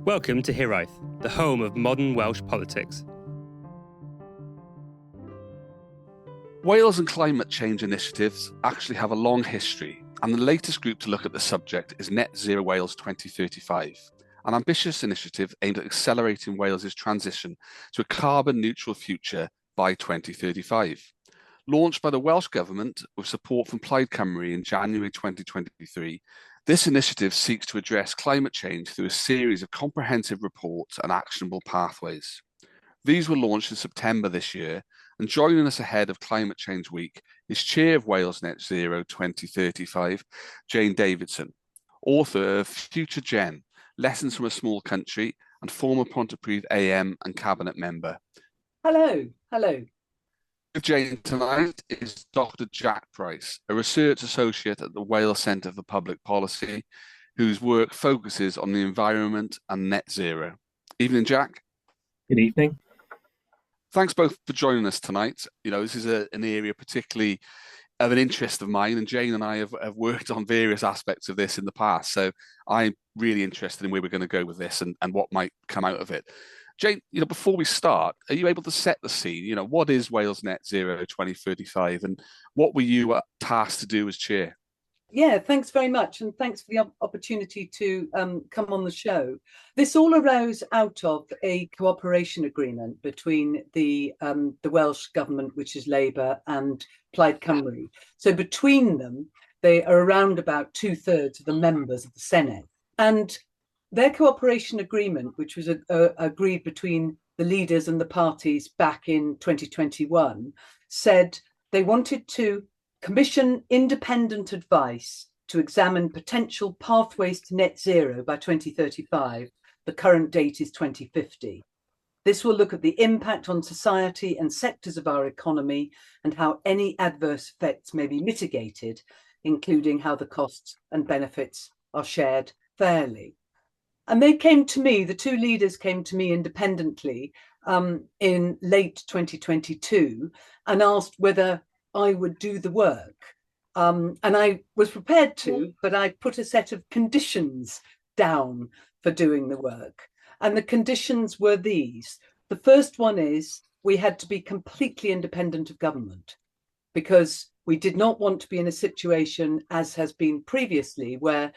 Welcome to Hiraeth, the home of modern Welsh politics. Wales and climate change initiatives actually have a long history, and the latest group to look at the subject is Net Zero Wales 2035, an ambitious initiative aimed at accelerating Wales's transition to a carbon-neutral future by 2035. Launched by the Welsh Government with support from Plaid Cymru in January 2023, this initiative seeks to address climate change through a series of comprehensive reports and actionable pathways. These were launched in September this year, and joining us ahead of Climate Change Week is Chair of Wales Net Zero 2035, Jane Davidson, author of Future Gen, Lessons from a Small Country, and former Pontypridd AM and Cabinet member. Hello. With Jane tonight is Dr. Jack Price, a research associate at the Wales Centre for Public Policy, whose work focuses on the environment and net zero. Evening, Jack. Good evening. Thanks both for joining us tonight. You know, this is an area particularly of an interest of mine, and Jane and I have worked on various aspects of this in the past. So I'm really interested in where we're going to go with this and what might come out of it. Jane, before we start, are you able to set the scene? What is Wales Net Zero 2035 and what were you tasked to do as chair? Yeah, thanks very much. And thanks for the opportunity to come on the show. This all arose out of a cooperation agreement between the Welsh Government, which is Labour, and Plaid Cymru. So between them, they are around about 2/3 of the members of the Senedd. And their cooperation agreement, which was agreed between the leaders and the parties back in 2021, said they wanted to commission independent advice to examine potential pathways to net zero by 2035. The current date is 2050. This will look at the impact on society and sectors of our economy and how any adverse effects may be mitigated, including how the costs and benefits are shared fairly. And they came to me, the two leaders came to me independently in late 2022 and asked whether I would do the work. And I was prepared to, but I put a set of conditions down for doing the work. And the conditions were these. The first one is we had to be completely independent of government, because we did not want to be in a situation, as has been previously, where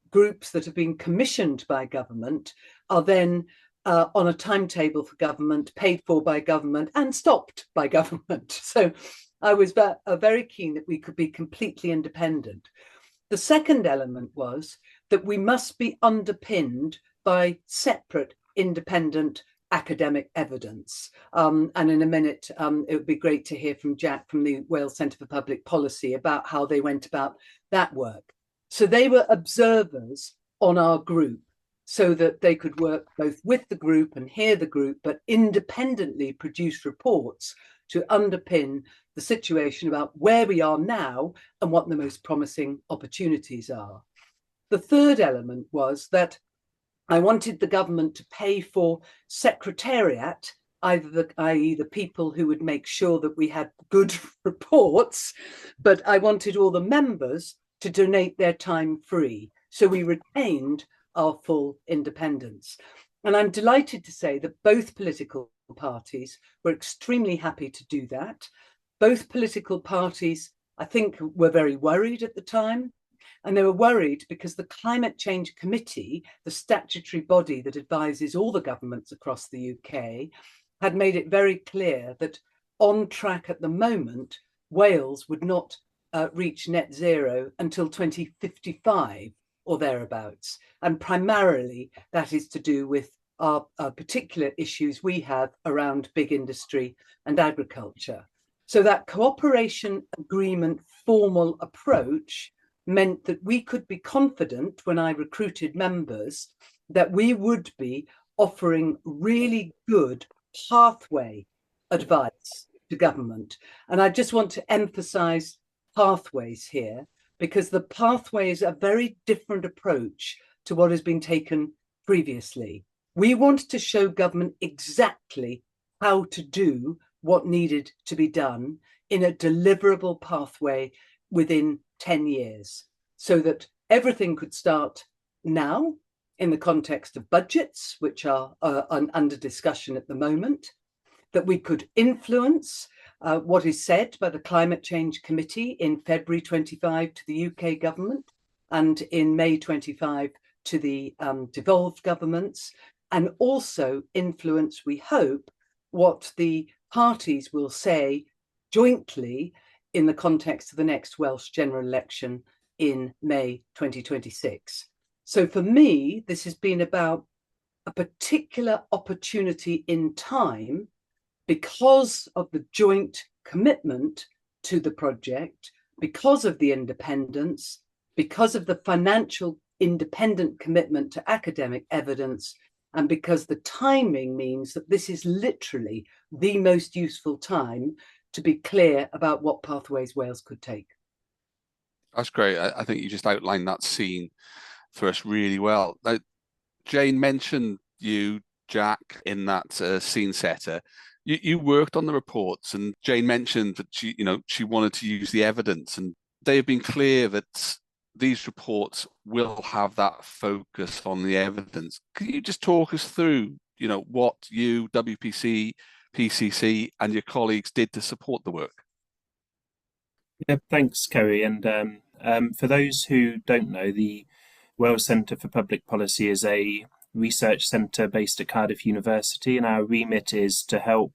groups that have been commissioned by government are then on a timetable for government, paid for by government and stopped by government. So I was very keen that we could be completely independent. The second element was that we must be underpinned by separate independent academic evidence. And in a minute, it would be great to hear from Jack from the Wales Centre for Public Policy about how they went about that work. So they were observers on our group so that they could work both with the group and hear the group, but independently produce reports to underpin the situation about where we are now and what the most promising opportunities are. The third element was that I wanted the government to pay for secretariat, i.e. the people who would make sure that we had good reports, but I wanted all the members to donate their time free. So we retained our full independence. And I'm delighted to say that both political parties were extremely happy to do that. Both political parties, I think, were very worried at the time. And they were worried because the Climate Change Committee, the statutory body that advises all the governments across the UK, had made it very clear that on track at the moment, Wales would not reach net zero until 2055 or thereabouts. And primarily that is to do with our particular issues we have around big industry and agriculture. So that cooperation agreement formal approach meant that we could be confident when I recruited members that we would be offering really good pathway advice to government. And I just want to emphasize pathways here, because the pathway is a very different approach to what has been taken previously. We wanted to show government exactly how to do what needed to be done in a deliverable pathway within 10 years, so that everything could start now in the context of budgets, which are under discussion at the moment, that we could influence what is said by the Climate Change Committee in February 25 to the UK government and in May 25 to the devolved governments, and also influence, we hope, what the parties will say jointly in the context of the next Welsh general election in May 2026. So for me, this has been about a particular opportunity in time because of the joint commitment to the project, because of the independence, because of the financial independent commitment to academic evidence, and because the timing means that this is literally the most useful time to be clear about what pathways Wales could take. That's great. I think you just outlined that scene for us really well. Now, Jane mentioned you, Jack, in that scene setter. You worked on the reports, and Jane mentioned that she wanted to use the evidence, and they have been clear that these reports will have that focus on the evidence. Can you just talk us through, what you, WPC, PCC, and your colleagues did to support the work? Yeah, thanks, Kerry. And for those who don't know, the Welsh Centre for Public Policy is a research centre based at Cardiff University, and our remit is to help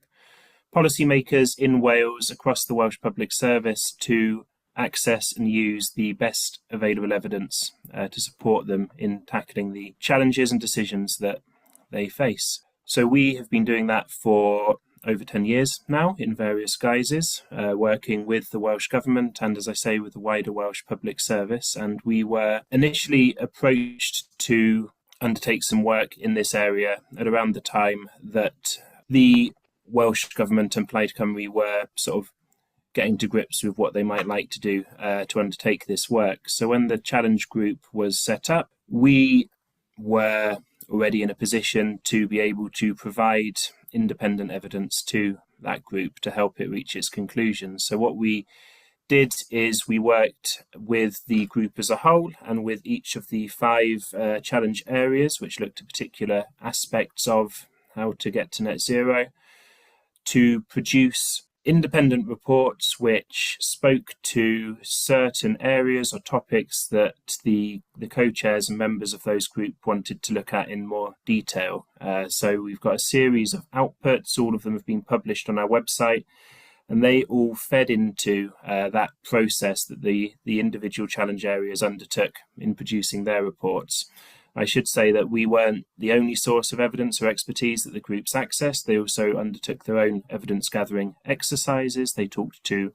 policymakers in Wales across the Welsh Public Service to access and use the best available evidence to support them in tackling the challenges and decisions that they face. So we have been doing that for over 10 years now in various guises, working with the Welsh Government and, as I say, with the wider Welsh Public Service. And we were initially approached to undertake some work in this area at around the time that the Welsh Government and Plaid Cymru were sort of getting to grips with what they might like to do to undertake this work. So when the challenge group was set up, we were already in a position to be able to provide independent evidence to that group to help it reach its conclusions. So what we did is we worked with the group as a whole and with each of the 5 challenge areas, which looked at particular aspects of how to get to net zero, to produce independent reports which spoke to certain areas or topics that the co-chairs and members of those groups wanted to look at in more detail. So we've got a series of outputs, all of them have been published on our website, and they all fed into that process that the individual challenge areas undertook in producing their reports. I should say that we weren't the only source of evidence or expertise that the groups accessed. They also undertook their own evidence gathering exercises. They talked to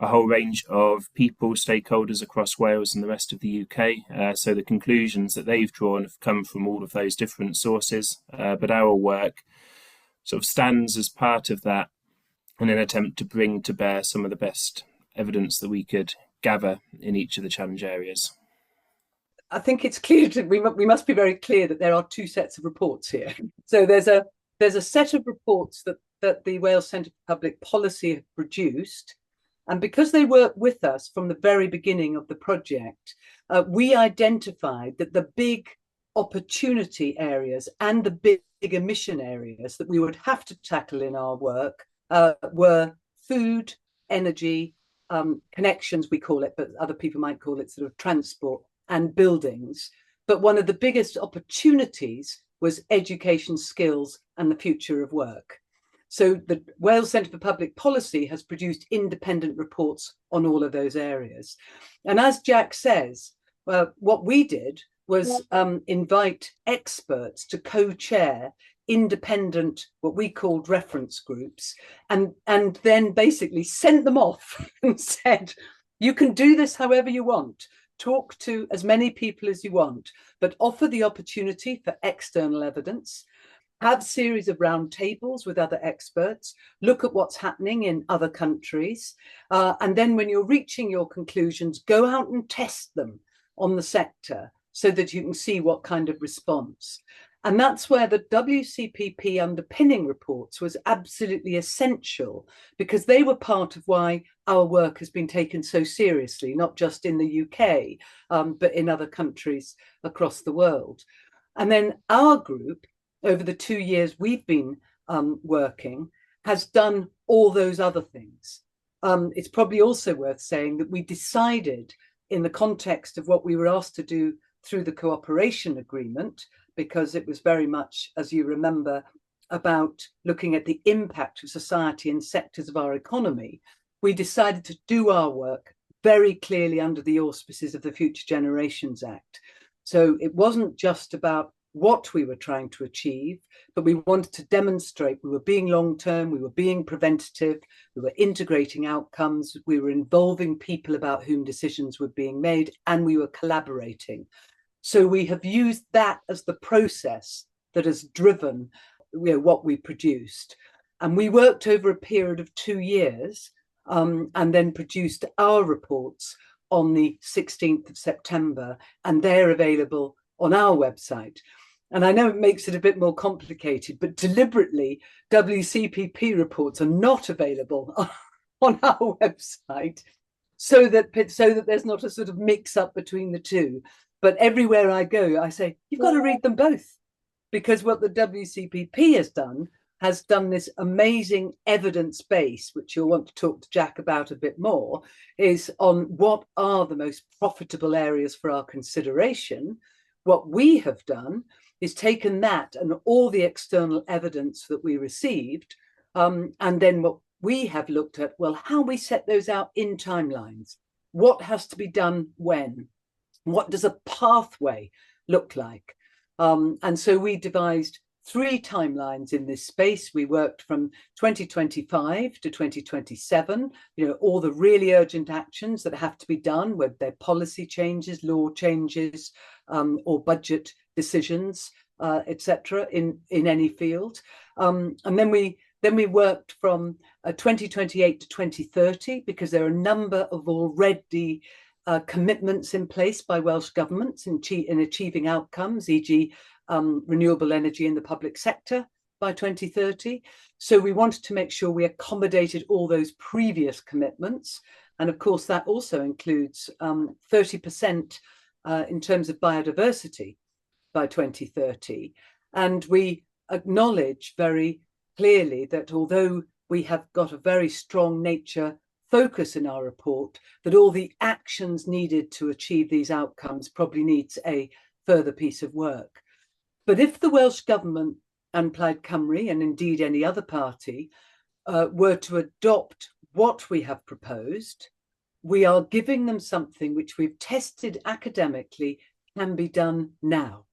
a whole range of people, stakeholders across Wales and the rest of the UK. So the conclusions that they've drawn have come from all of those different sources. But our work sort of stands as part of that in an attempt to bring to bear some of the best evidence that we could gather in each of the challenge areas. I think it's clear we must be very clear that there are 2 sets of reports here. So there's a set of reports that the Wales Centre for Public Policy have produced, and because they worked with us from the very beginning of the project, we identified that the big opportunity areas and the big emission areas that we would have to tackle in our work were food, energy, connections we call it, but other people might call it sort of transport, and buildings. But one of the biggest opportunities was education, skills, and the future of work. So the Wales Centre for Public Policy has produced independent reports on all of those areas. And as Jack says, what we did was invite experts to co-chair independent, what we called reference groups, and then basically sent them off and said, you can do this however you want. Talk to as many people as you want, but offer the opportunity for external evidence, have series of roundtables with other experts, look at what's happening in other countries, and then when you're reaching your conclusions, go out and test them on the sector so that you can see what kind of response. And that's where the WCPP underpinning reports was absolutely essential, because they were part of why our work has been taken so seriously, not just in the UK, but in other countries across the world. And then our group, over the 2 years we've been working, has done all those other things. It's probably also worth saying that we decided, in the context of what we were asked to do through the cooperation agreement, because it was very much, as you remember, about looking at the impact of society and sectors of our economy, we decided to do our work very clearly under the auspices of the Future Generations Act. So it wasn't just about what we were trying to achieve, but we wanted to demonstrate we were being long-term, we were being preventative, we were integrating outcomes, we were involving people about whom decisions were being made, and we were collaborating. So we have used that as the process that has driven what we produced. And we worked over a period of 2 years and then produced our reports on the 16th of September, and they're available on our website. And I know it makes it a bit more complicated, but deliberately, WCPP reports are not available on our website so that there's not a sort of mix up between the two. But everywhere I go, I say, you've got to read them both, because what the WCPP has done this amazing evidence base, which you'll want to talk to Jack about a bit more, is on what are the most profitable areas for our consideration. What we have done is taken that and all the external evidence that we received, and then what we have looked at, well, how we set those out in timelines. What has to be done when? What does a pathway look like? And so we devised 3 timelines in this space. We worked from 2025 to 2027, all the really urgent actions that have to be done, whether they're policy changes, law changes, or budget decisions, etc., in any field. And then we worked from 2028 to 2030, because there are a number of already commitments in place by Welsh governments in achieving outcomes, e.g. renewable energy in the public sector by 2030. So we wanted to make sure we accommodated all those previous commitments. And of course, that also includes 30% in terms of biodiversity by 2030. And we acknowledge very clearly that although we have got a very strong nature focus in our report, that all the actions needed to achieve these outcomes probably needs a further piece of work. But if the Welsh Government and Plaid Cymru, and indeed any other party, were to adopt what we have proposed, we are giving them something which we've tested academically can be done now.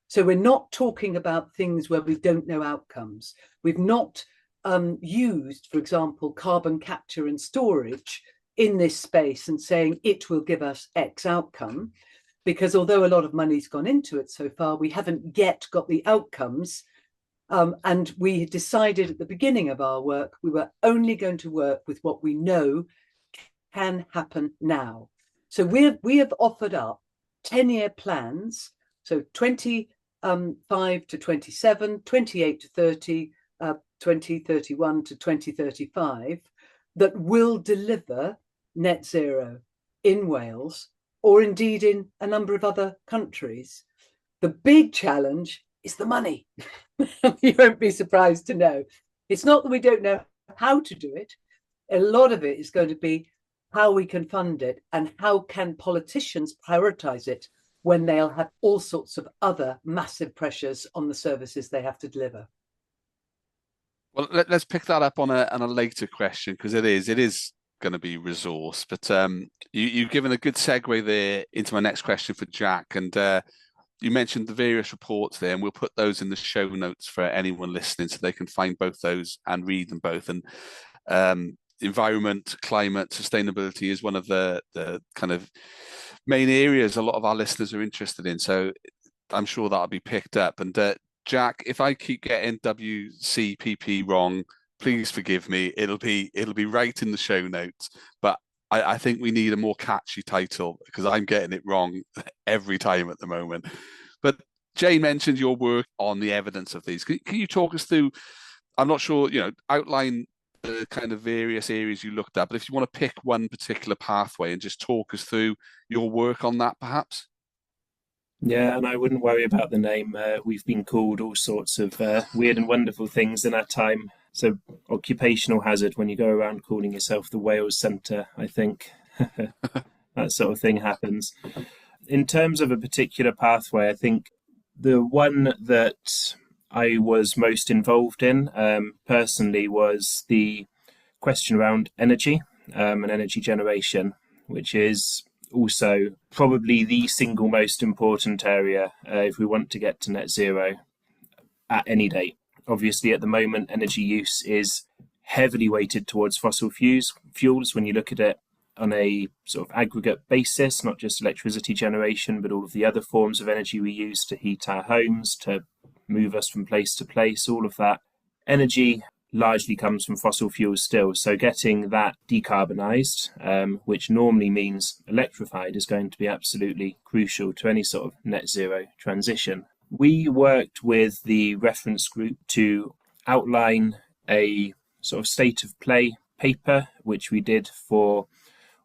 So we're not talking about things where we don't know outcomes. We've not used, for example, carbon capture and storage in this space and saying it will give us X outcome, because although a lot of money's gone into it so far, we haven't yet got the outcomes. And we decided at the beginning of our work, we were only going to work with what we know can happen now. So we have offered up 10-year plans, so 25 to 27, 28 to 30, 2031 to 2035, that will deliver net zero in Wales, or indeed in a number of other countries. The big challenge is the money. You won't be surprised to know. It's not that we don't know how to do it. A lot of it is going to be how we can fund it and how can politicians prioritize it when they'll have all sorts of other massive pressures on the services they have to deliver. Well, let's pick that up on a later question, because it is going to be resource. But you've given a good segue there into my next question for Jack. And you mentioned the various reports there, and we'll put those in the show notes for anyone listening so they can find both those and read them both. And environment, climate, sustainability is one of the kind of main areas a lot of our listeners are interested in. So I'm sure that'll be picked up. And Jack, if I keep getting WCPP wrong, please forgive me. It'll be right in the show notes. But I think we need a more catchy title, because I'm getting it wrong every time at the moment. But Jane mentioned your work on the evidence of these. Can you talk us through, I'm not sure, outline the kind of various areas you looked at, but if you want to pick one particular pathway and just talk us through your work on that, perhaps? Yeah, and I wouldn't worry about the name. We've been called all sorts of weird and wonderful things in our time. So occupational hazard when you go around calling yourself the Wales Centre, I think. That sort of thing happens. In terms of a particular pathway, I think the one that I was most involved in personally was the question around energy and energy generation, which is also probably the single most important area if we want to get to net zero at any date. Obviously, at the moment, energy use is heavily weighted towards fossil fuels when you look at it on a sort of aggregate basis, not just electricity generation, but all of the other forms of energy we use to heat our homes, to move us from place to place, all of that energy largely comes from fossil fuels still. So getting that decarbonised, which normally means electrified, is going to be absolutely crucial to any sort of net zero transition. We worked with the reference group to outline a sort of state of play paper, which we did for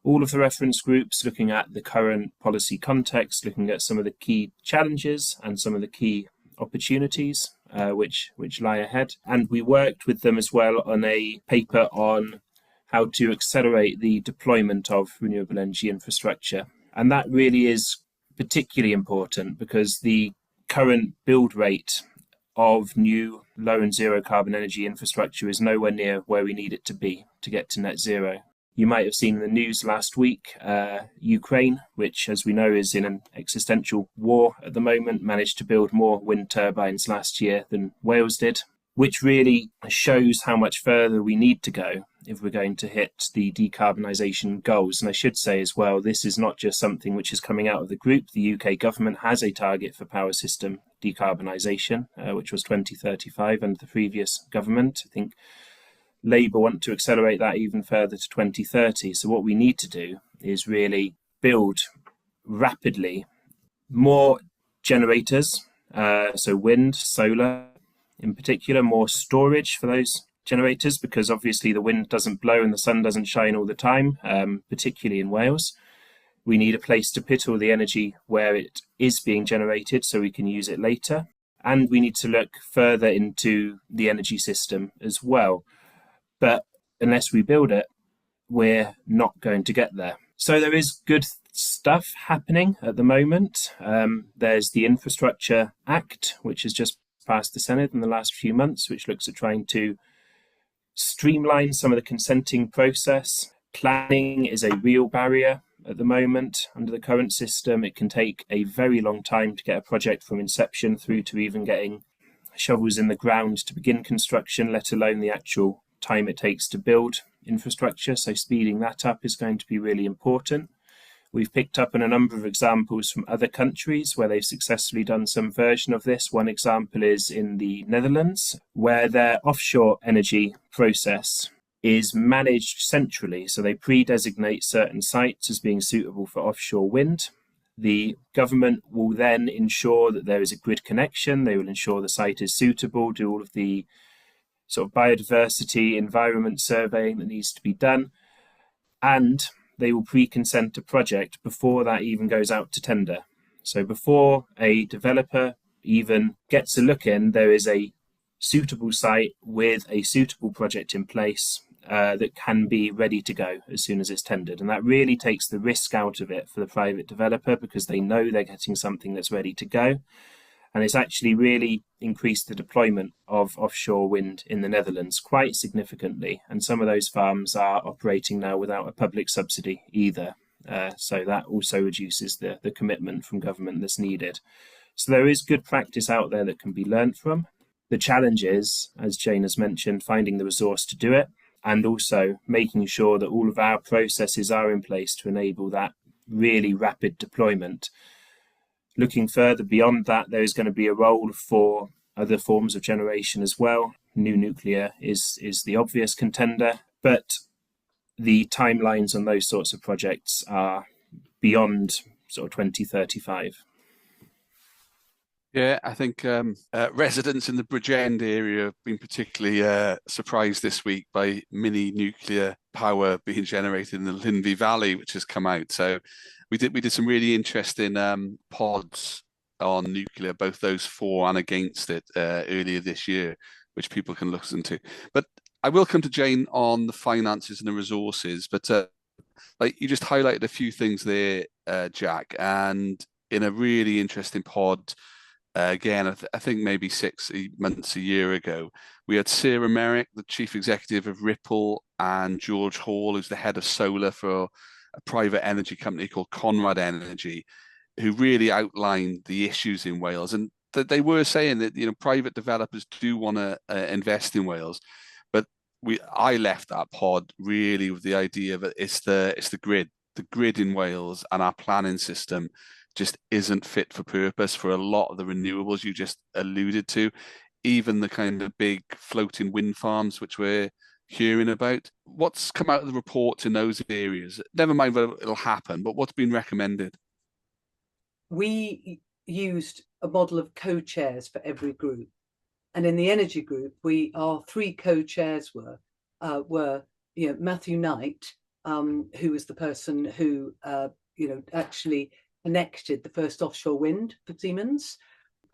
all of the reference groups, looking at the current policy context, looking at some of the key challenges and some of the key opportunities which lie ahead. And we worked with them as well on a paper on how to accelerate the deployment of renewable energy infrastructure. And that really is particularly important because the current build rate of new low and zero carbon energy infrastructure is nowhere near where we need it to be to get to net zero. You might have seen in the news last week, Ukraine, which, as we know, is in an existential war at the moment, managed to build more wind turbines last year than Wales did, which really shows how much further we need to go if we're going to hit the decarbonisation goals. And I should say as well, this is not just something which is coming out of the group. The UK government has a target for power system decarbonisation, which was 2035 under the previous government. I think Labour want to accelerate that even further to 2030. So what we need to do is really build rapidly more generators, so wind, solar in particular, more storage for those generators, because obviously the wind doesn't blow and the sun doesn't shine all the time, particularly in Wales. We need a place to put all the energy where it is being generated so we can use it later. And we need to look further into the energy system as well. But unless we build it, we're not going to get there. So there is good stuff happening at the moment. There's the Infrastructure Act, which has just passed the Senedd in the last few months, which looks at trying to streamline some of the consenting process. Planning is a real barrier at the moment. Under the current system, it can take a very long time to get a project from inception through to even getting shovels in the ground to begin construction, let alone the actual time it takes to build infrastructure. So speeding that up is going to be really important. We've picked up on a number of examples from other countries where they've successfully done some version of this. One example is in the Netherlands, where their offshore energy process is managed centrally. So they pre-designate certain sites as being suitable for offshore wind. The government will then ensure that there is a grid connection. They will ensure the site is suitable, do all of the sort of biodiversity, environment surveying that needs to be done. And they will pre-consent a project before that even goes out to tender. So before a developer even gets a look in, there is a suitable site with a suitable project in place that can be ready to go as soon as it's tendered. And that really takes the risk out of it for the private developer because they know they're getting something that's ready to go. And it's actually really increased the deployment of offshore wind in the Netherlands quite significantly. And some of those farms are operating now without a public subsidy either. So that also reduces the commitment from government that's needed. So there is good practice out there that can be learnt from. The challenge is, as Jane has mentioned, finding the resource to do it and also making sure that all of our processes are in place to enable that really rapid deployment. Looking further beyond that, there is going to be a role for other forms of generation as well. New nuclear is the obvious contender, but the timelines on those sorts of projects are beyond sort of 2035. Yeah, I think residents in the Bridgend area have been particularly surprised this week by mini nuclear power being generated in the Lindsey Valley, which has come out. So we did some really interesting pods on nuclear, both those for and against it, earlier this year, which people can listen to. But I will come to Jane on the finances and the resources. But like you just highlighted a few things there, Jack, and in a really interesting pod. Again, I think maybe 6 months, a year ago, we had Sarah Merrick, the chief executive of Ripple, and George Hall, who's the head of solar for a private energy company called Conrad Energy, who really outlined the issues in Wales. And that they were saying that, you know, private developers do want to invest in Wales, but I left that pod really with the idea that it's the grid in Wales, and our planning system just isn't fit for purpose for a lot of the renewables you just alluded to, even the kind of big floating wind farms which we're hearing about. What's come out of the report in those areas? Never mind whether it'll happen, but what's been recommended? We used a model of co-chairs for every group. And in the energy group, our 3 co-chairs were Matthew Knight, who was the person who actually connected the first offshore wind for Siemens,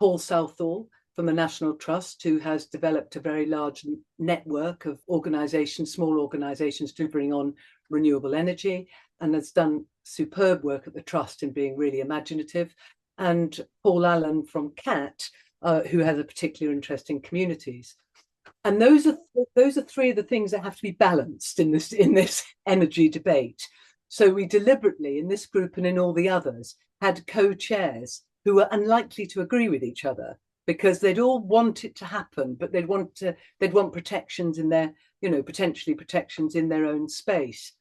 Paul Southall from the National Trust, who has developed a very large network of organisations, small organisations delivering on renewable energy, and has done superb work at the Trust in being really imaginative, and Paul Allen from CAT, who has a particular interest in communities. And those are 3 of the things that have to be balanced in this energy debate. So we deliberately, in this group and in all the others, had co-chairs who were unlikely to agree with each other, because they'd all want it to happen, but they'd want protections in their, potentially protections in their own space.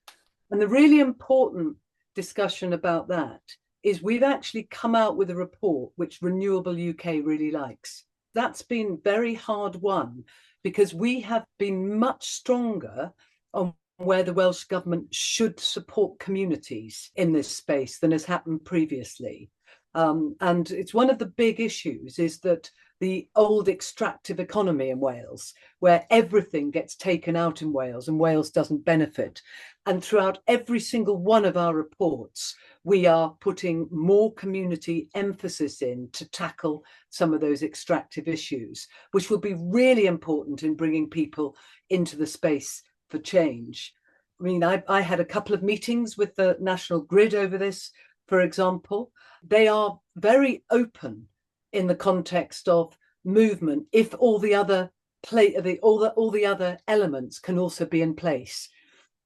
And the really important discussion about that is we've actually come out with a report which Renewable UK really likes. That's been very hard won, because we have been much stronger on where the Welsh Government should support communities in this space than has happened previously. And it's one of the big issues is that the old extractive economy in Wales, where everything gets taken out in Wales and Wales doesn't benefit. And throughout every single one of our reports, we are putting more community emphasis in to tackle some of those extractive issues, which will be really important in bringing people into the space for change. I mean, I had a couple of meetings with the National Grid over this, for example. They are very open in the context of movement if all the other all the other elements can also be in place.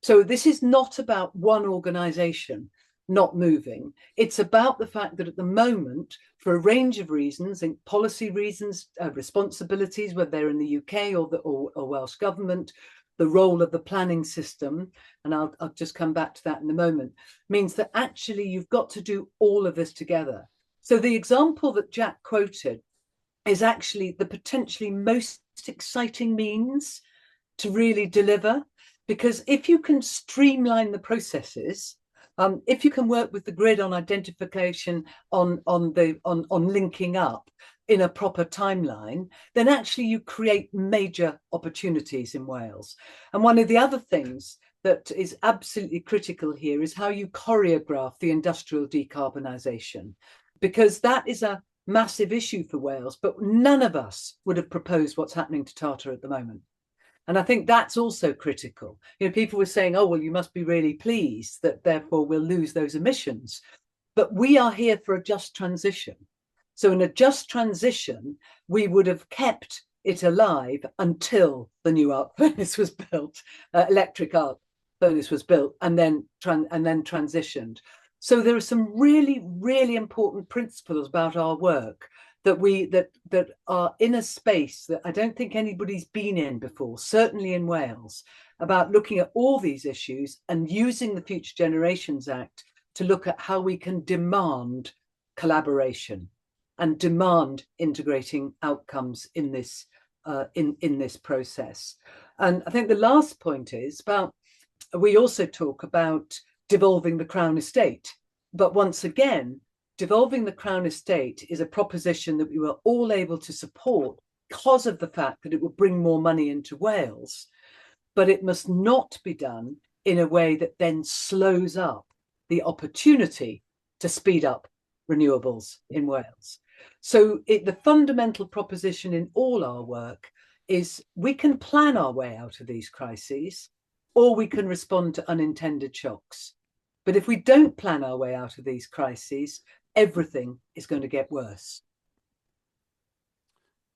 So this is not about one organisation not moving. It's about the fact that at the moment, for a range of reasons, and policy reasons, responsibilities, whether they're in the UK or Welsh Government, the role of the planning system, and I'll just come back to that in a moment, means that actually you've got to do all of this together. So the example that Jack quoted is actually the potentially most exciting means to really deliver, because if you can streamline the processes, if you can work with the grid on identification, on linking up in a proper timeline, then actually you create major opportunities in Wales. And one of the other things that is absolutely critical here is how you choreograph the industrial decarbonisation, because that is a massive issue for Wales, but none of us would have proposed what's happening to Tata at the moment. And I think that's also critical. People were saying, oh, well, you must be really pleased that therefore we'll lose those emissions. But we are here for a just transition. So in a just transition, we would have kept it alive until the new arc furnace was built, electric arc furnace was built, and then transitioned. So there are some really, really important principles about our work that are in a space that I don't think anybody's been in before, certainly in Wales, about looking at all these issues and using the Future Generations Act to look at how we can demand collaboration and demand integrating outcomes in this in this process. And I think the last point is about, we also talk about devolving the Crown Estate, but once again, devolving the Crown Estate is a proposition that we were all able to support because of the fact that it will bring more money into Wales, but it must not be done in a way that then slows up the opportunity to speed up renewables in Wales. So the fundamental proposition in all our work is we can plan our way out of these crises, or we can respond to unintended shocks. But if we don't plan our way out of these crises, everything is going to get worse.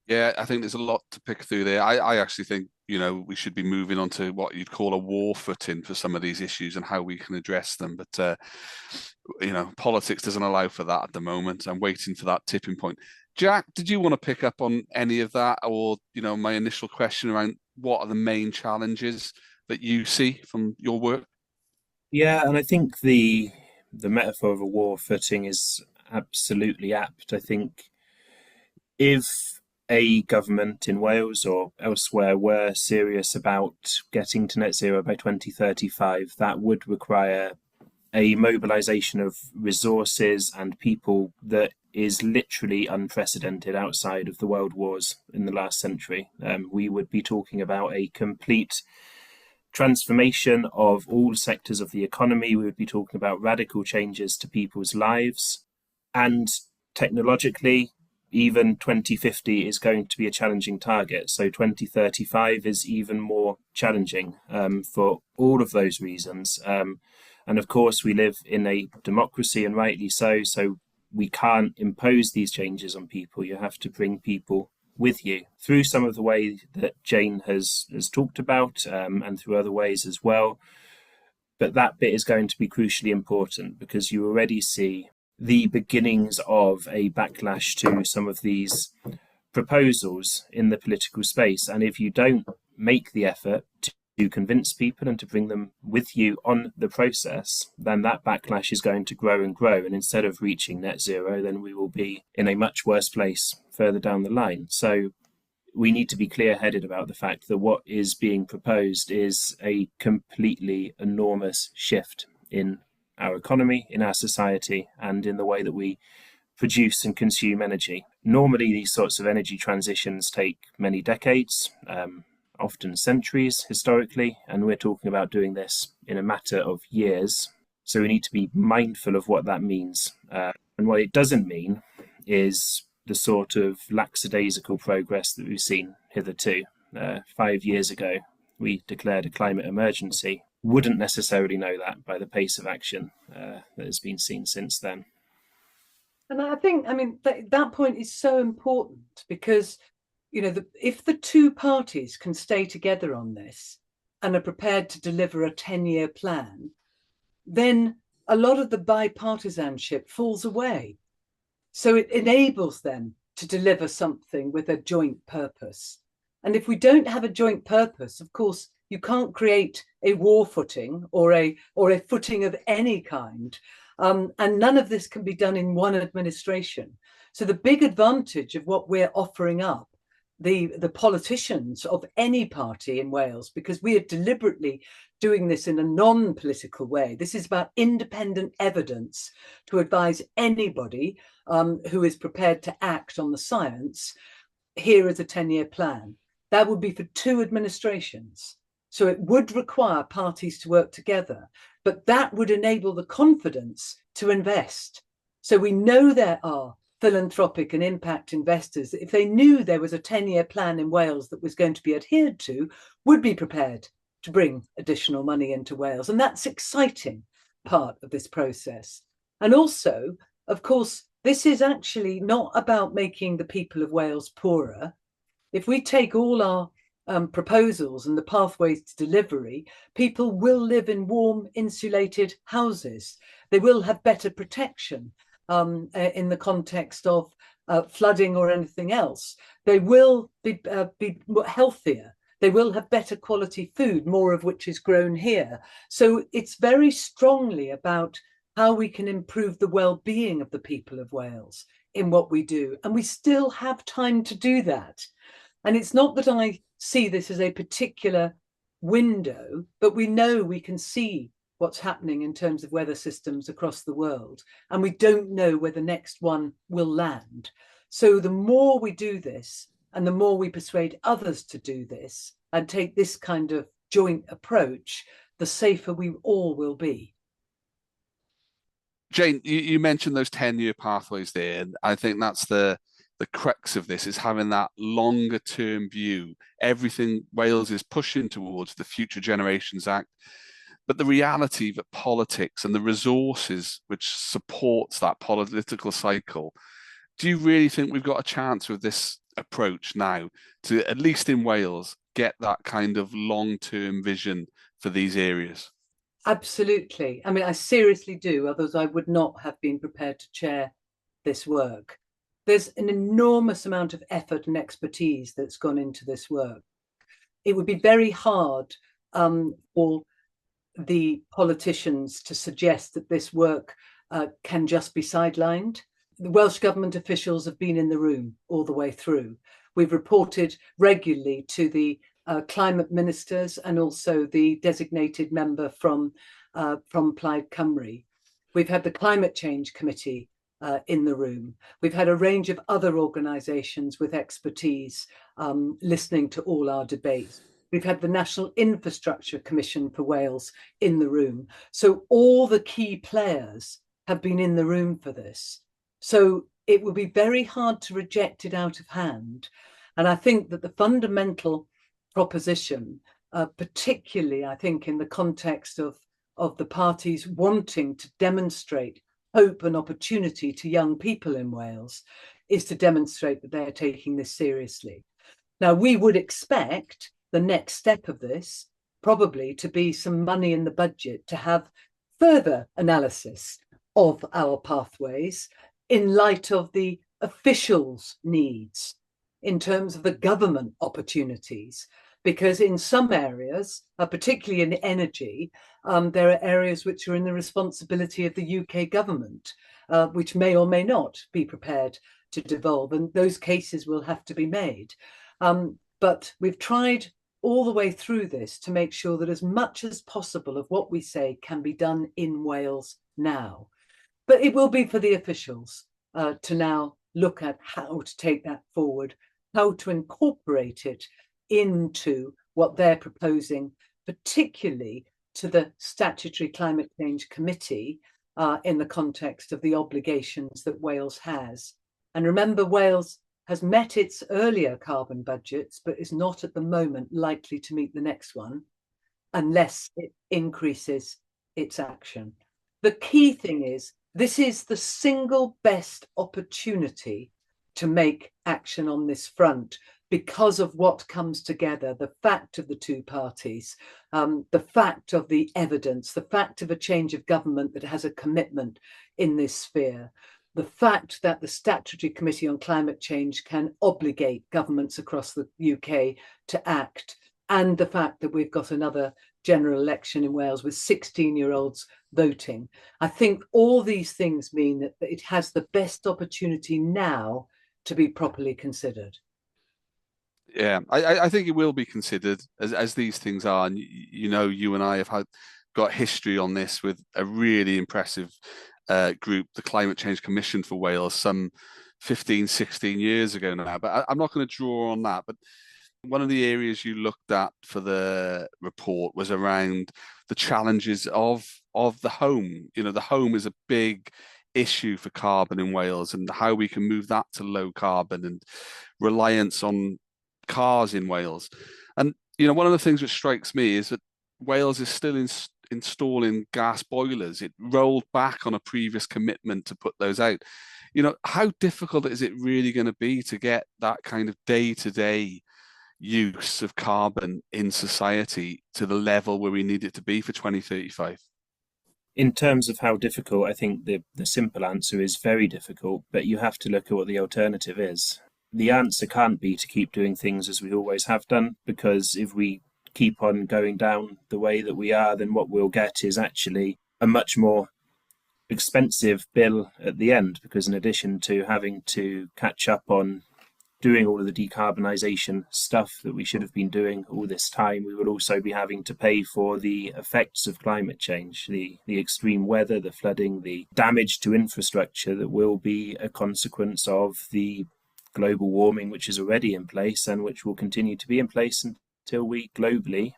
Yeah, I think there's a lot to pick through there. I actually think, we should be moving on to what you'd call a war footing for some of these issues and how we can address them. But, politics doesn't allow for that at the moment. I'm waiting for that tipping point. Jack, did you want to pick up on any of that, or, my initial question around what are the main challenges that you see from your work? Yeah, and I think the metaphor of a war footing is absolutely apt. I think if a government in Wales or elsewhere were serious about getting to net zero by 2035, that would require a mobilisation of resources and people that is literally unprecedented outside of the world wars in the last century. We would be talking about a complete transformation of all sectors of the economy. We would be talking about radical changes to people's lives. And technologically, even 2050 is going to be a challenging target. So 2035 is even more challenging for all of those reasons. And of course, we live in a democracy, and rightly so. So we can't impose these changes on people. You have to bring people with you through some of the way that Jane has talked about, and through other ways as well. But that bit is going to be crucially important, because you already see the beginnings of a backlash to some of these proposals in the political space. And if you don't make the effort to convince people and to bring them with you on the process, then that backlash is going to grow and grow. And instead of reaching net zero, then we will be in a much worse place further down the line. So we need to be clear-headed about the fact that what is being proposed is a completely enormous shift in our economy, in our society, and in the way that we produce and consume energy. Normally, these sorts of energy transitions take many decades, often centuries historically, and we're talking about doing this in a matter of years. So we need to be mindful of what that means. And what it doesn't mean is the sort of lackadaisical progress that we've seen hitherto. 5 years ago, we declared a climate emergency. Wouldn't necessarily know that by the pace of action that has been seen since then. And I think, that point is so important, because, if the two parties can stay together on this and are prepared to deliver a 10-year plan, then a lot of the bipartisanship falls away. So it enables them to deliver something with a joint purpose. And if we don't have a joint purpose, of course, you can't create a war footing or a footing of any kind. And none of this can be done in one administration. So the big advantage of what we're offering up, the politicians of any party in Wales, because we are deliberately doing this in a non-political way. This is about independent evidence to advise anybody who is prepared to act on the science. Here is a 10-year plan. That would be for 2 administrations. So it would require parties to work together, but that would enable the confidence to invest. So we know there are philanthropic and impact investors that, if they knew there was a 10-year plan in Wales that was going to be adhered to, would be prepared to bring additional money into Wales. And that's exciting part of this process. And also, of course, this is actually not about making the people of Wales poorer. If we take all our proposals and the pathways to delivery, people will live in warm, insulated houses. They will have better protection in the context of flooding or anything else. They will be healthier. They will have better quality food, more of which is grown here. So it's very strongly about how we can improve the well-being of the people of Wales in what we do. And we still have time to do that. And it's not that I see this as a particular window, but we know we can see what's happening in terms of weather systems across the world. And we don't know where the next one will land. So the more we do this, and the more we persuade others to do this and take this kind of joint approach, the safer we all will be. Jane, you mentioned those 10-year pathways there, and I think that's the crux of this, is having that longer term view. Everything Wales is pushing towards the Future Generations Act, but the reality that politics and the resources which supports that political cycle, do you really think we've got a chance with this approach now to, at least in Wales, get that kind of long-term vision for these areas? Absolutely. I mean, I seriously do, otherwise I would not have been prepared to chair this work. There's an enormous amount of effort and expertise that's gone into this work. It would be very hard for the politicians to suggest that this work can just be sidelined. The Welsh Government officials have been in the room all the way through. We've reported regularly to the climate ministers and also the designated member from Plaid Cymru. We've had the Climate Change Committee in the room. We've had a range of other organisations with expertise listening to all our debates. We've had the National Infrastructure Commission for Wales in the room. So all the key players have been in the room for this. So it would be very hard to reject it out of hand. And I think that the fundamental proposition, particularly, I think, in the context of the parties wanting to demonstrate hope and opportunity to young people in Wales, is to demonstrate that they're taking this seriously. Now, we would expect the next step of this probably to be some money in the budget to have further analysis of our pathways in light of the officials' needs, in terms of the government opportunities, because in some areas, particularly in energy, there are areas which are in the responsibility of the UK government, which may or may not be prepared to devolve, and those cases will have to be made. But we've tried all the way through this to make sure that as much as possible of what we say can be done in Wales now. But it will be for the officials to now look at how to take that forward, how to incorporate it into what they're proposing, particularly to the Statutory Climate Change Committee in the context of the obligations that Wales has. And remember, Wales has met its earlier carbon budgets, but is not at the moment likely to meet the next one unless it increases its action. The key thing is, this is the single best opportunity to make action on this front because of what comes together, the fact of the two parties, the fact of the evidence, the fact of a change of government that has a commitment in this sphere, the fact that the Statutory Committee on Climate Change can obligate governments across the UK to act, and the fact that we've got another general election in Wales with 16-year-olds voting. I think all these things mean that it has the best opportunity now to be properly considered. Yeah, I think it will be considered, as these things are. And you and I have got history on this with a really impressive group, the Climate Change Commission for Wales, some 15, 16 years ago now. But I'm not going to draw on that. But one of the areas you looked at for the report was around the challenges of the home. The home is a big issue for carbon in Wales, and how we can move that to low carbon and reliance on cars in Wales. And one of the things which strikes me is that Wales is still installing gas boilers. It rolled back on a previous commitment to put those out. How difficult is it really going to be to get that kind of day-to-day use of carbon in society to the level where we need it to be for 2035? In terms of how difficult, I think the simple answer is very difficult, but you have to look at what the alternative is. The answer can't be to keep doing things as we always have done, because if we keep on going down the way that we are, then what we'll get is actually a much more expensive bill at the end, because in addition to having to catch up on doing all of the decarbonisation stuff that we should have been doing all this time, we will also be having to pay for the effects of climate change, the extreme weather, the flooding, the damage to infrastructure that will be a consequence of the global warming, which is already in place and which will continue to be in place until we globally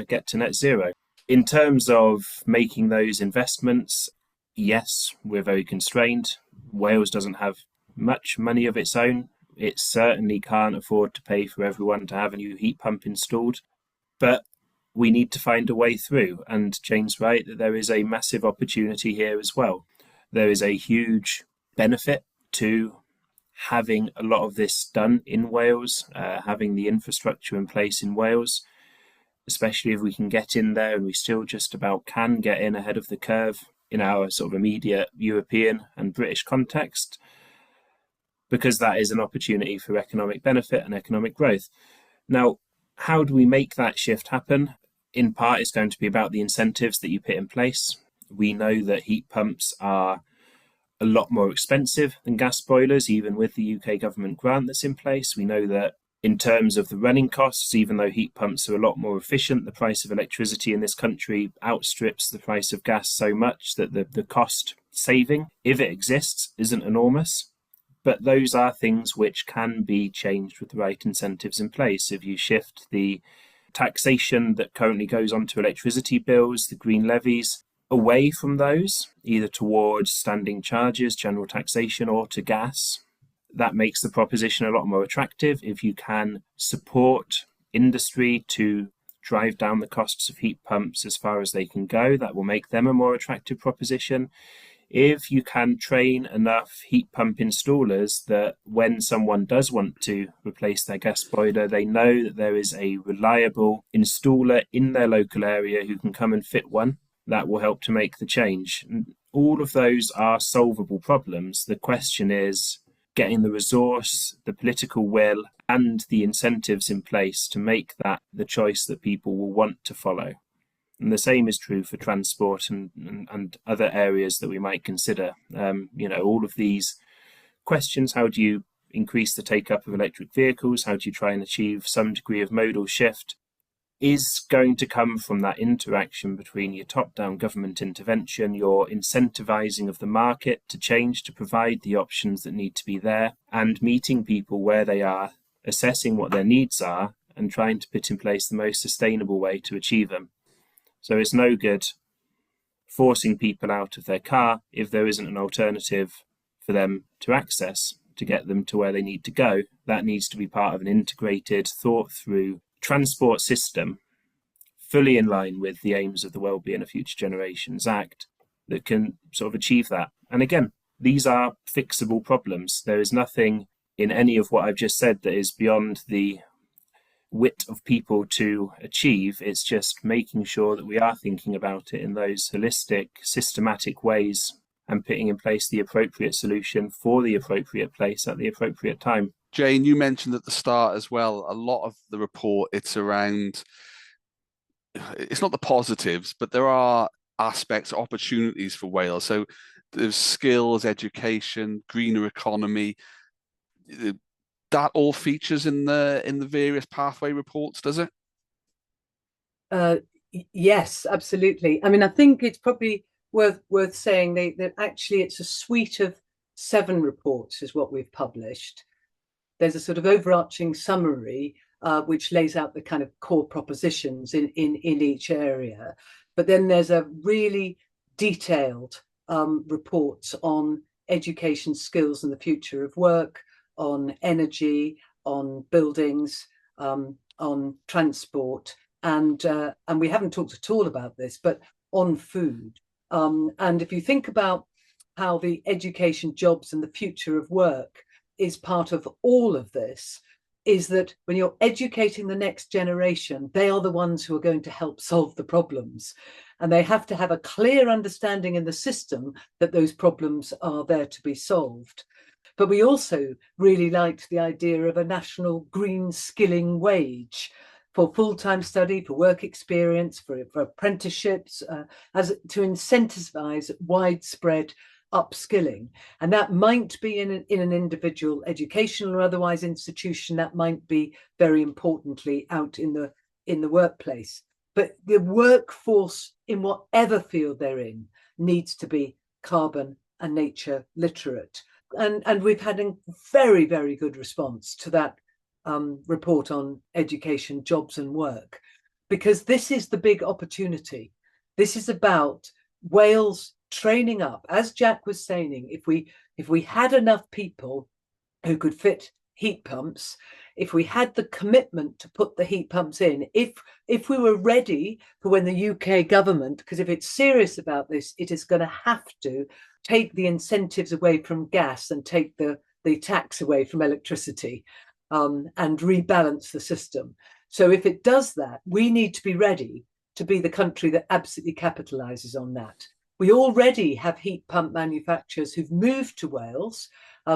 get to net zero. In terms of making those investments, yes, we're very constrained. Wales doesn't have much money of its own. It certainly can't afford to pay for everyone to have a new heat pump installed. But we need to find a way through. And Jane's right that there is a massive opportunity here as well. There is a huge benefit to having a lot of this done in Wales, having the infrastructure in place in Wales, especially if we can get in there, and we still just about can get in ahead of the curve in our sort of immediate European and British context, because that is an opportunity for economic benefit and economic growth. Now, how do we make that shift happen? In part, it's going to be about the incentives that you put in place. We know that heat pumps are a lot more expensive than gas boilers, even with the UK government grant that's in place. We know that in terms of the running costs, even though heat pumps are a lot more efficient, the price of electricity in this country outstrips the price of gas so much that the cost saving, if it exists, isn't enormous. But those are things which can be changed with the right incentives in place. If you shift the taxation that currently goes onto electricity bills, the green levies, away from those, either towards standing charges, general taxation, or to gas, that makes the proposition a lot more attractive. If you can support industry to drive down the costs of heat pumps as far as they can go, that will make them a more attractive proposition. If you can train enough heat pump installers that when someone does want to replace their gas boiler, they know that there is a reliable installer in their local area who can come and fit one, that will help to make the change. All of those are solvable problems. The question is getting the resource, the political will, and the incentives in place to make that the choice that people will want to follow. And the same is true for transport and other areas that we might consider. All of these questions: how do you increase the take-up of electric vehicles? How do you try and achieve some degree of modal shift? Is going to come from that interaction between your top-down government intervention, your incentivizing of the market to change, to provide the options that need to be there, and meeting people where they are, assessing what their needs are, and trying to put in place the most sustainable way to achieve them. So it's no good forcing people out of their car if there isn't an alternative for them to access to get them to where they need to go. That needs to be part of an integrated, thought-through transport system, fully in line with the aims of the Wellbeing of Future Generations Act, that can sort of achieve that. And again, these are fixable problems. There is nothing in any of what I've just said that is beyond the wit of people to achieve. It's just making sure that we are thinking about it in those holistic, systematic ways and putting in place the appropriate solution for the appropriate place at the appropriate time. Jane, you mentioned at the start as well, a lot of the report, it's around, it's not the positives, but there are aspects, opportunities for Wales. So there's skills, education, greener economy. That all features in the various pathway reports, does it? Yes, absolutely. I mean, I think it's probably worth saying that actually it's a suite of 7 reports is what we've published. There's a sort of overarching summary which lays out the kind of core propositions in each area, but then there's a really detailed reports on education, skills, and the future of work, on energy, on buildings, on transport, and we haven't talked at all about this, but on food. And if you think about how the education, jobs, and the future of work is part of all of this, is that when you're educating the next generation, they are the ones who are going to help solve the problems. And they have to have a clear understanding in the system that those problems are there to be solved. But we also really liked the idea of a national green skilling wage for full-time study, for work experience, for apprenticeships, as to incentivize widespread upskilling. And that might be in an individual educational or otherwise institution, that might be very importantly out in the workplace. But the workforce, in whatever field they're in, needs to be carbon and nature literate. And we've had a very, very good response to that report on education, jobs and work, because this is the big opportunity. This is about Wales training up, as Jack was saying, if we had enough people who could fit heat pumps, if we had the commitment to put the heat pumps in, if we were ready for when the UK government, because if it's serious about this, it is going to have to take the incentives away from gas and take the tax away from electricity, and rebalance the system. So if it does that, we need to be ready to be the country that absolutely capitalises on that. We already have heat pump manufacturers who've moved to Wales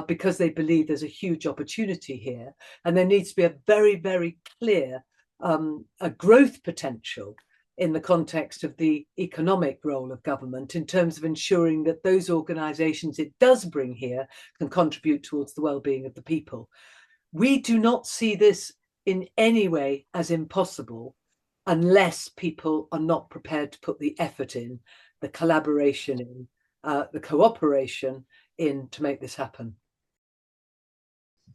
because they believe there's a huge opportunity here. And there needs to be a very, very clear a growth potential in the context of the economic role of government in terms of ensuring that those organisations it does bring here can contribute towards the well-being of the people. We do not see this in any way as impossible unless people are not prepared to put the effort in, the collaboration in, the cooperation in to make this happen.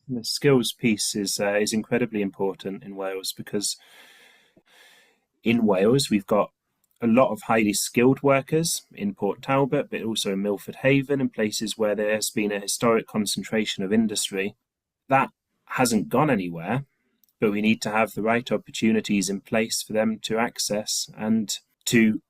The skills piece is incredibly important in Wales, because in Wales we've got a lot of highly skilled workers in Port Talbot, but also in Milford Haven and places where there has been a historic concentration of industry. That hasn't gone anywhere, but we need to have the right opportunities in place for them to access and to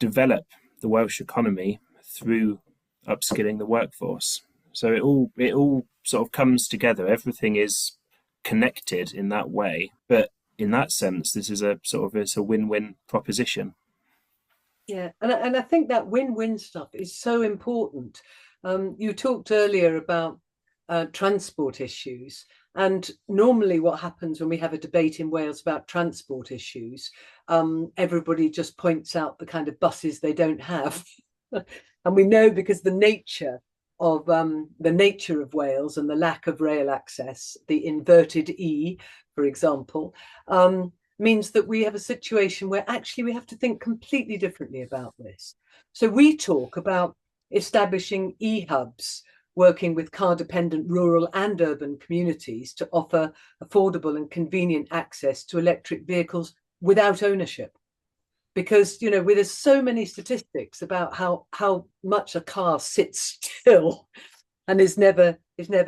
develop the Welsh economy through upskilling the workforce. So it all sort of comes together. Everything is connected in that way, but in that sense, this is it's a win-win proposition. Yeah, and I think that win-win stuff is so important. You talked earlier about transport issues, and normally what happens when we have a debate in Wales about transport issues, everybody just points out the kind of buses they don't have. And we know, because the nature of Wales and the lack of rail access, the inverted E, for example, means that we have a situation where actually we have to think completely differently about this. So we talk about establishing e-hubs, working with car-dependent rural and urban communities to offer affordable and convenient access to electric vehicles without ownership. Because, you know, there's so many statistics about how much a car sits still and is never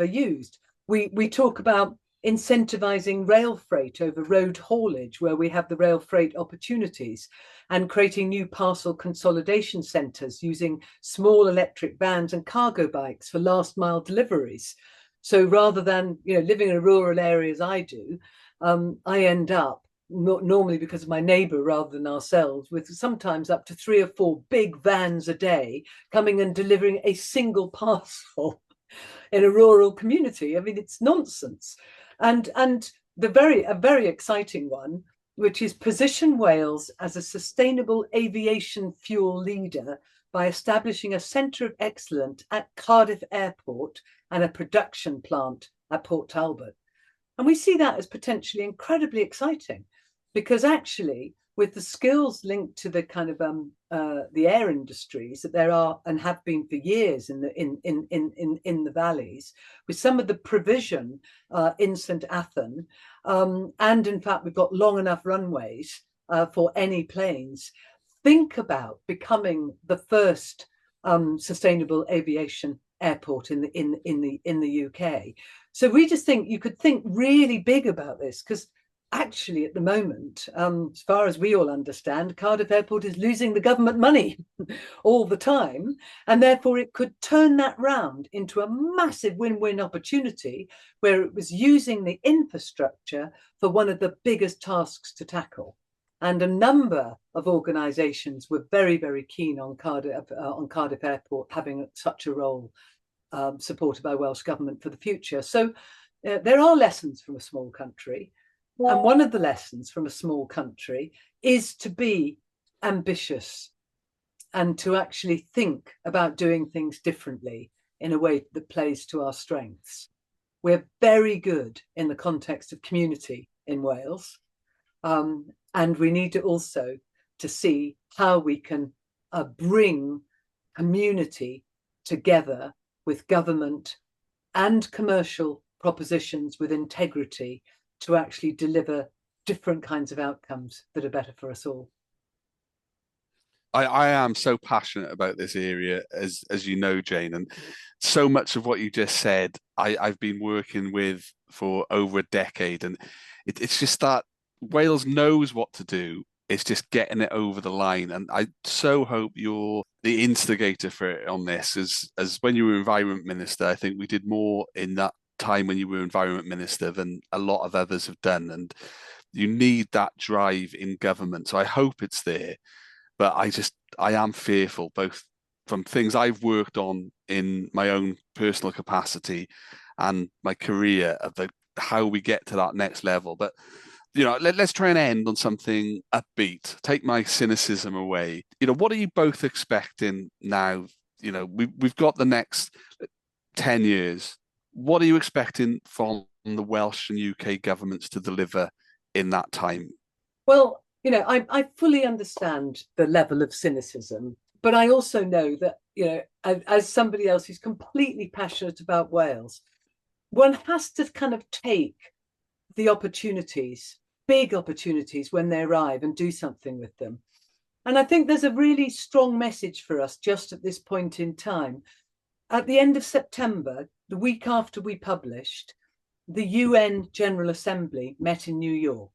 used. We talk about incentivizing rail freight over road haulage, where we have the rail freight opportunities, and creating new parcel consolidation centres using small electric vans and cargo bikes for last mile deliveries. So rather than, you know, living in a rural area as I do, I end up, normally because of my neighbour rather than ourselves, with sometimes up to 3 or 4 big vans a day coming and delivering a single parcel in a rural community. I mean, it's nonsense. And a very exciting one, which is position Wales as a sustainable aviation fuel leader by establishing a centre of excellence at Cardiff Airport and a production plant at Port Talbot. And we see that as potentially incredibly exciting, because actually, with the skills linked to the kind of the air industries that there are and have been for years in the valleys, with some of the provision in St Athan, and in fact we've got long enough runways for any planes. Think about becoming the first sustainable aviation airport in the UK. So we just think you could think really big about this, because actually, at the moment, as far as we all understand, Cardiff Airport is losing the government money all the time, and therefore it could turn that round into a massive win-win opportunity where it was using the infrastructure for one of the biggest tasks to tackle. And a number of organisations were very, very keen on Cardiff Airport having such a role, supported by Welsh Government for the future. So there are lessons from a small country. And one of the lessons from a small country is to be ambitious and to actually think about doing things differently in a way that plays to our strengths. We're very good in the context of community in Wales. And we need to also to see how we can bring community together with government and commercial propositions with integrity to actually deliver different kinds of outcomes that are better for us all. I am so passionate about this area, as you know, Jane, and so much of what you just said, I've been working with for over a decade, and it's just that Wales knows what to do. It's just getting it over the line, and I so hope you're the instigator for it on this. As when you were Environment Minister, I think we did more in that time when you were Environment Minister than a lot of others have done, and you need that drive in government. So I hope it's there. But I am fearful, both from things I've worked on in my own personal capacity and my career, of how we get to that next level. But let's try and end on something upbeat. Take my cynicism away. What are you both expecting now? We've got the next 10 years. What are you expecting from the Welsh and UK governments to deliver in that time? Well, I fully understand the level of cynicism, but I also know that, as somebody else who's completely passionate about Wales, one has to kind of take the opportunities, big opportunities, when they arrive and do something with them. And I think there's a really strong message for us just at this point in time. At the end of September, the week after we published, the UN General Assembly met in New York.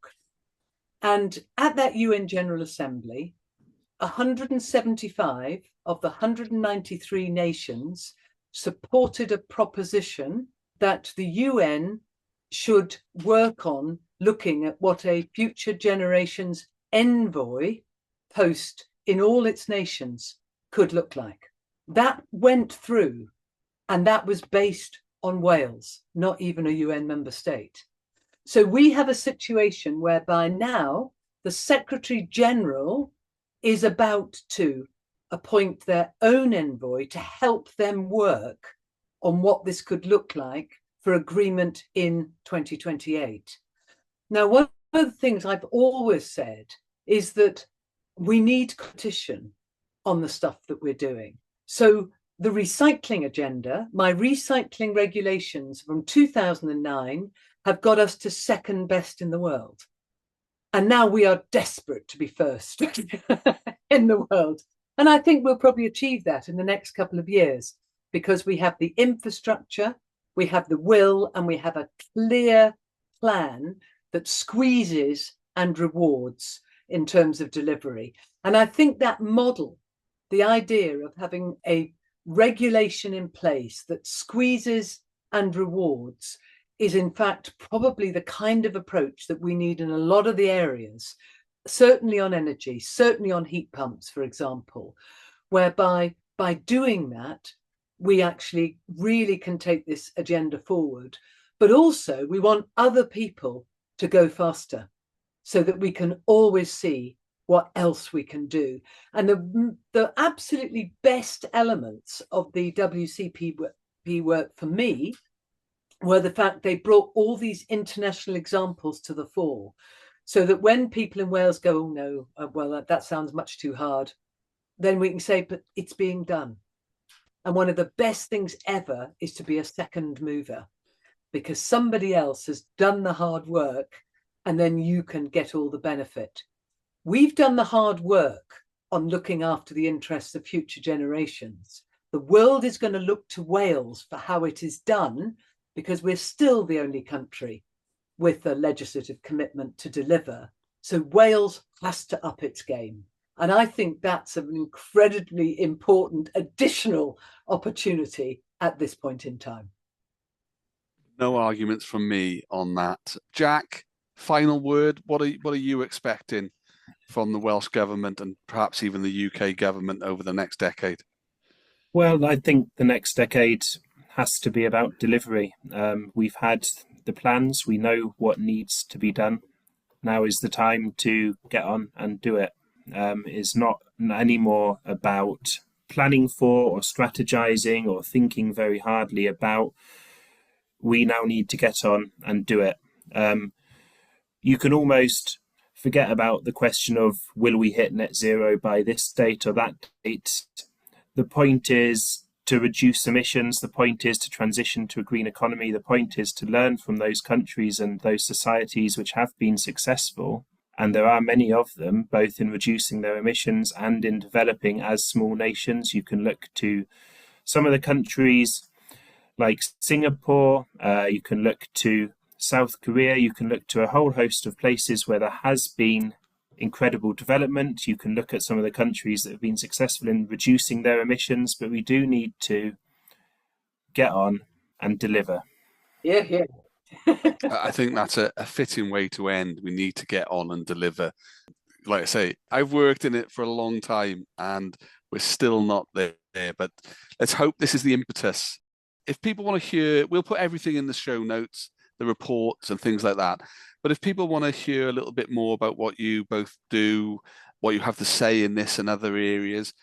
And at that UN General Assembly, 175 of the 193 nations supported a proposition that the UN should work on looking at what a future generations envoy post in all its nations could look like. That went through, and that was based on Wales, not even a UN member state. So we have a situation whereby now the Secretary General is about to appoint their own envoy to help them work on what this could look like for agreement in 2028. Now, one of the things I've always said is that we need competition on the stuff that we're doing. So the recycling agenda, my recycling regulations from 2009 have got us to second best in the world. And now we are desperate to be first in the world. And I think we'll probably achieve that in the next couple of years, because we have the infrastructure, we have the will, and we have a clear plan that squeezes and rewards in terms of delivery. And I think that model, the idea of having a regulation in place that squeezes and rewards, is in fact probably the kind of approach that we need in a lot of the areas, certainly on energy, certainly on heat pumps, for example, whereby by doing that, we actually really can take this agenda forward. But also we want other people to go faster so that we can always see what else we can do. And the absolutely best elements of the WCPP work for me were the fact they brought all these international examples to the fore, so that when people in Wales go, oh no, well, that sounds much too hard, then we can say, but it's being done. And one of the best things ever is to be a second mover, because somebody else has done the hard work and then you can get all the benefit. We've done the hard work on looking after the interests of future generations. The world is going to look to Wales for how it is done, because we're still the only country with a legislative commitment to deliver. So Wales has to up its game. And I think that's an incredibly important additional opportunity at this point in time. No arguments from me on that. Jack, final word. What are you expecting from the Welsh Government and perhaps even the UK government over the next decade? Well, I think the next decade has to be about delivery. We've had the plans, we know what needs to be done. Now is the time to get on and do it. It's not anymore about planning for or strategizing or thinking very hardly about. We now need to get on and do it. You can almost forget about the question of will we hit net zero by this date or that date. The point is to reduce emissions. The point is to transition to a green economy. The point is to learn from those countries and those societies which have been successful And there are many of them, both in reducing their emissions and in developing as small nations. You can look to some of the countries like Singapore, you can look to South Korea, you can look to a whole host of places where there has been incredible development. You can look at some of the countries that have been successful in reducing their emissions, but we do need to get on and deliver. Yeah. I think that's a fitting way to end. We need to get on and deliver. Like I say, I've worked in it for a long time and we're still not there. But let's hope this is the impetus. If people want to hear, we'll put everything in the show notes, the reports and things like that. But if people want to hear a little bit more about what you both do, what you have to say in this and other areas,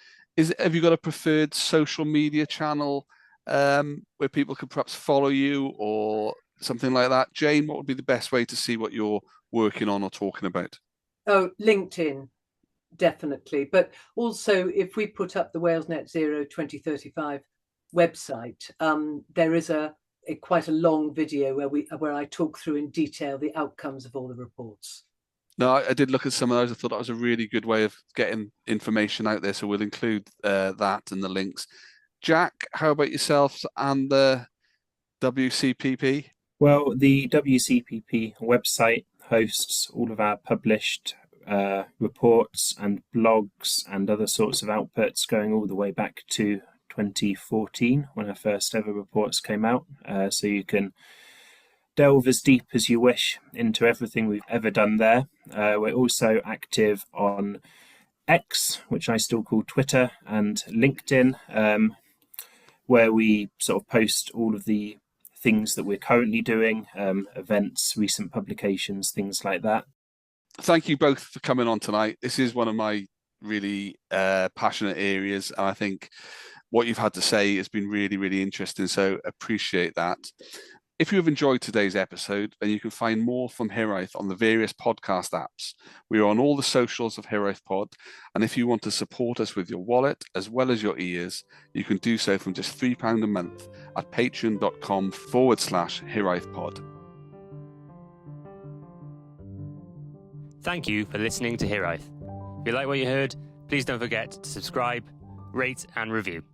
have you got a preferred social media channel where people could perhaps follow you or something like that? Jane, what would be the best way to see what you're working on or talking about? Oh, LinkedIn, definitely. But also, if we put up the Wales Net Zero 2035 website, there is quite a long video where I talk through in detail the outcomes of all the reports. No, I did look at some of those. I thought that was a really good way of getting information out there. So we'll include that and the links. Jack, how about yourself and the WCPP? Well, the WCPP website hosts all of our published reports and blogs and other sorts of outputs going all the way back to 2014 when our first ever reports came out. So you can delve as deep as you wish into everything we've ever done there. We're also active on X, which I still call Twitter, and LinkedIn, where we sort of post all of the things that we're currently doing, events, recent publications, things like that. Thank you both for coming on tonight. This is one of my really passionate areas, and I think what you've had to say has been really, really interesting, so appreciate that. If you have enjoyed today's episode, then you can find more from Hiraeth on the various podcast apps. We are on all the socials of Hiraeth Pod, and if you want to support us with your wallet as well as your ears, you can do so from just £3 a month at patreon.com/Hiraeth Pod. Thank you for listening to Hiraeth. If you like what you heard, please don't forget to subscribe, rate and review.